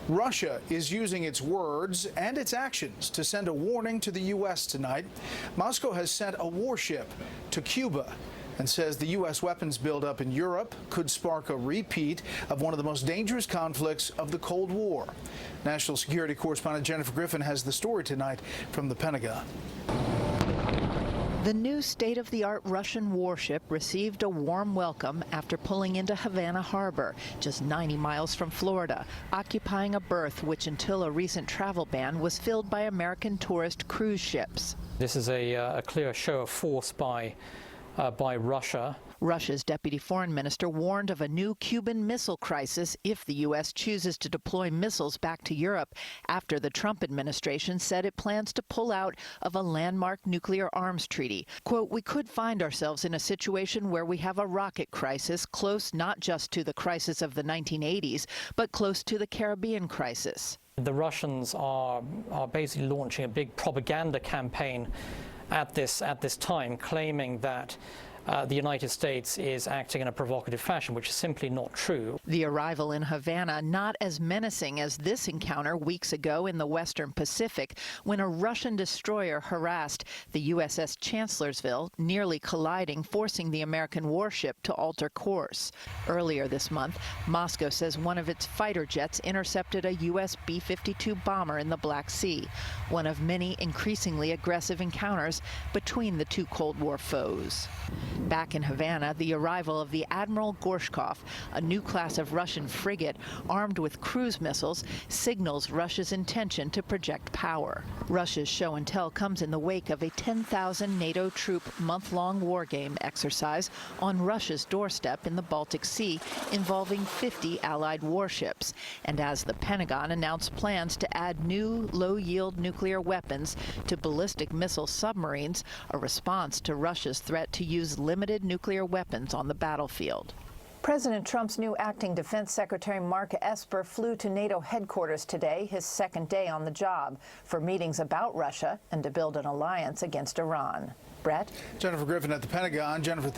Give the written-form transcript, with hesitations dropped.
Russia is using its words and its actions to send a warning to the U.S. tonight. Moscow has sent a warship to Cuba and says the U.S. weapons buildup in Europe could spark a repeat of one of the most dangerous conflicts of the Cold War. National security correspondent Jennifer Griffin has the story tonight from the Pentagon. The new state-of-the-art Russian warship received a warm welcome after pulling into Havana Harbor, just 90 miles from Florida, occupying a berth which until a recent travel ban was filled by American tourist cruise ships. This is a clear show of force by Russia. Russia's deputy foreign minister warned of a new Cuban missile crisis if the U.S. chooses to deploy missiles back to Europe after the Trump administration said it plans to pull out of a landmark nuclear arms treaty. Quote, "We could find ourselves in a situation where we have a rocket crisis close not just to the crisis of the 1980s, but close to the Caribbean crisis." The Russians are basically launching a big propaganda campaign at this time, claiming that the United States is acting in a provocative fashion, which is simply not true. The arrival in Havana not as menacing as this encounter weeks ago in the Western Pacific when a Russian destroyer harassed the USS Chancellorsville, nearly colliding, forcing the American warship to alter course. Earlier this month, Moscow says one of its fighter jets intercepted a U.S. B-52 bomber in the Black Sea, one of many increasingly aggressive encounters between the two Cold War foes. Back in Havana, the arrival of the Admiral Gorshkov, a new class of Russian frigate armed with cruise missiles, signals Russia's intention to project power. Russia's show and tell comes in the wake of a 10,000 NATO troop month-long war game exercise on Russia's doorstep in the Baltic Sea involving 50 Allied warships, and as the Pentagon announced plans to add new low-yield nuclear weapons to ballistic missile submarines, a response to Russia's threat to use limited nuclear weapons on the battlefield. President Trump's new acting Defense Secretary Mark Esper flew to NATO headquarters today, his second day on the job, for meetings about Russia and to build an alliance against Iran. Brett? Jennifer Griffin at the Pentagon. Jennifer,